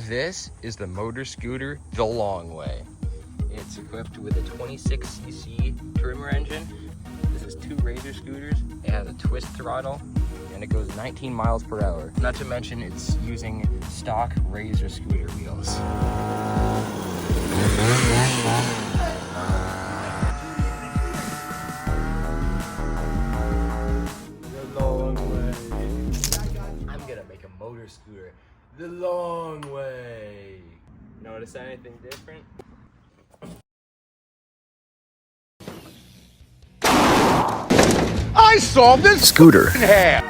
This is the motor scooter the long way. It's equipped with a 26cc trimmer engine. This is 2 Razor scooters. It has a twist throttle and it goes 19 miles per hour. Not to mention it's using stock Razor scooter wheels. The long way. I'm gonna make a motor scooter the long way. Notice anything different? I solved this scooter in half.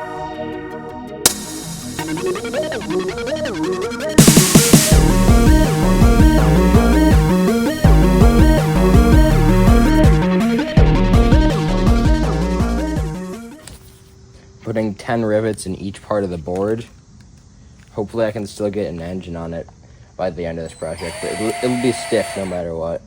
Putting 10 rivets in each part of the board. Hopefully I can still get an engine on it by the end of this project, but it'll be stiff no matter what.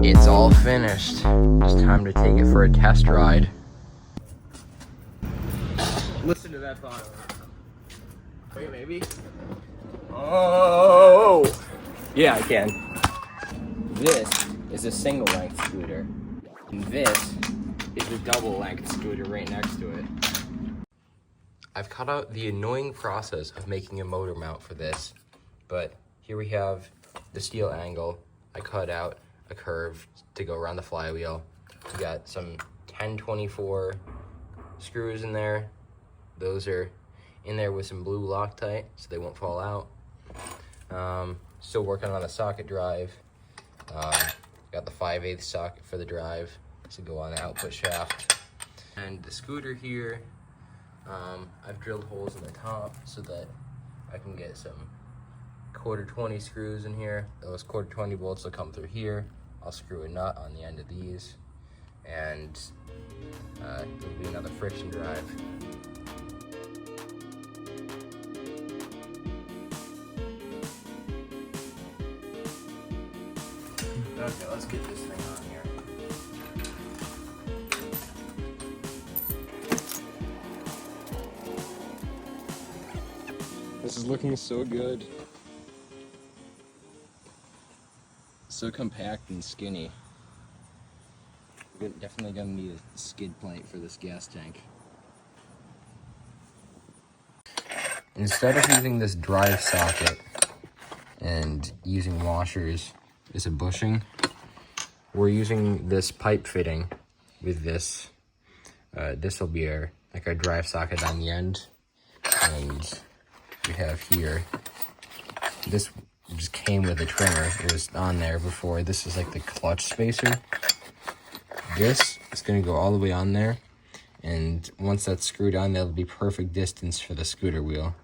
It's all finished. It's time to take it for a test ride. Listen to that thought. Wait, maybe? Oh! Yeah, I can. This is a single length scooter. And this is the double length scooter right next to it. I've cut out the annoying process of making a motor mount for this, but here we have the steel angle. I cut out a curve to go around the flywheel. We got some 1024 screws in there. Those are in there with some blue Loctite so they won't fall out. Still working on the socket drive. Got the 5/8 socket for the drive to go on the output shaft. And the scooter here, I've drilled holes in the top so that I can get some 1/4-20 screws in here. Those 1/4-20 bolts will come through here. I'll screw a nut on the end of these, and it'll be another friction drive. Okay, let's get this thing on here. This is looking so good. So compact and skinny. We're definitely gonna need a skid plate for this gas tank. Instead of using this drive socket and using washers as a bushing, we're using this pipe fitting with this. This will be our drive socket on the end, and we have here this. Just came with a trimmer. It was on there before. This is like the clutch spacer. This is going to go all the way on there, and once that's screwed on, that'll be perfect distance for the scooter wheel.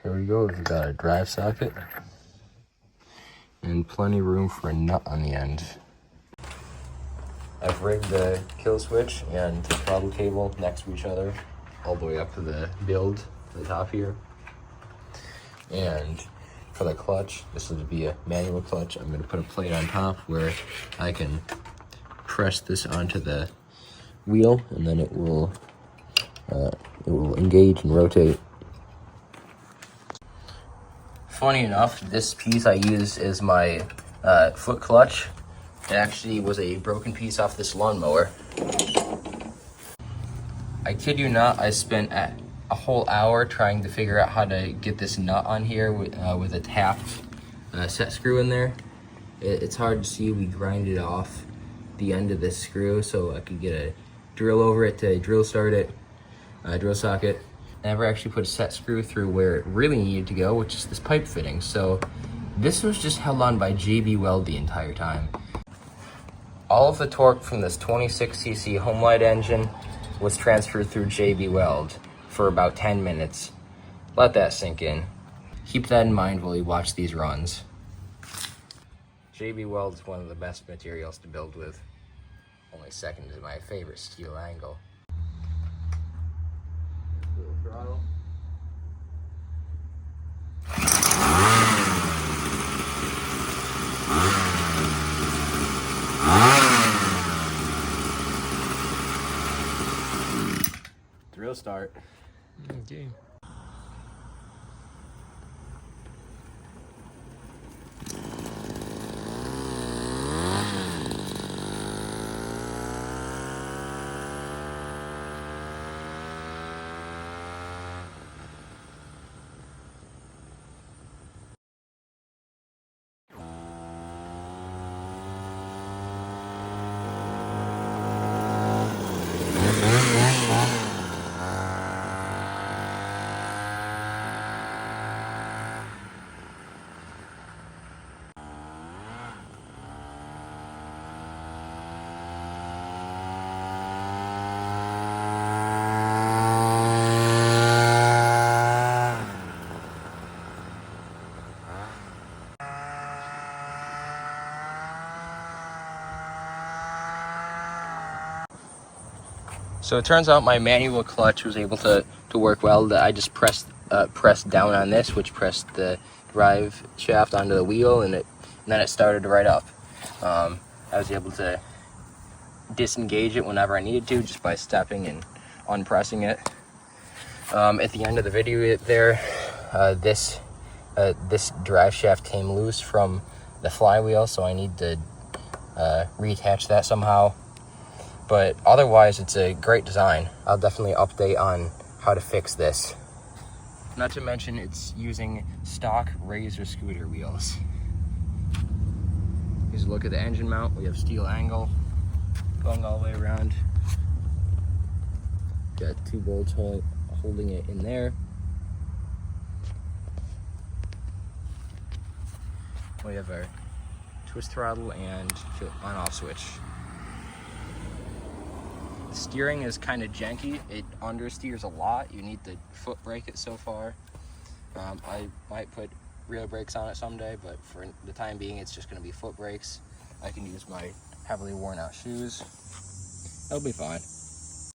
Here we go. We've got a drive socket and plenty of room for a nut on the end. I've rigged the kill switch and the throttle cable next to each other all the way up to the build to the top here. And for the clutch, this will be a manual clutch. I'm going to put a plate on top where I can press this onto the wheel, and then it will engage and rotate. Funny enough, this piece I use is my foot clutch. It actually was a broken piece off this lawnmower. I kid you not, I spent a whole hour trying to figure out how to get this nut on here with a tapped set screw in there. It's hard to see. We grinded off the end of this screw so I could get a drill over it to drill start it, drill socket. I never actually put a set screw through where it really needed to go, which is this pipe fitting. So this was just held on by JB Weld the entire time. All of the torque from this 26cc Homelite engine was transferred through JB Weld for about 10 minutes. Let that sink in. keep that in mind while you watch these runs. JB Weld is one of the best materials to build with. Only second to my favorite steel angle. Little throttle. Drill start. Okay. So it turns out my manual clutch was able to work well. I just pressed down on this, which pressed the drive shaft onto the wheel, and then it started right up. I was able to disengage it whenever I needed to, just by stepping and unpressing it. At the end of the video there, this drive shaft came loose from the flywheel, so I need to reattach that somehow. But otherwise, it's a great design. I'll definitely update on how to fix this. Not to mention, it's using stock Razor scooter wheels. Here's a look at the engine mount. We have steel angle going all the way around. Got 2 bolts holding it in there. We have our twist throttle and on-off switch. The steering is kind of janky. It understeers a lot. You need to foot brake it so far. I might put rear brakes on it someday, but for the time being, it's just going to be foot brakes. I can use my heavily worn out shoes. That'll be fine.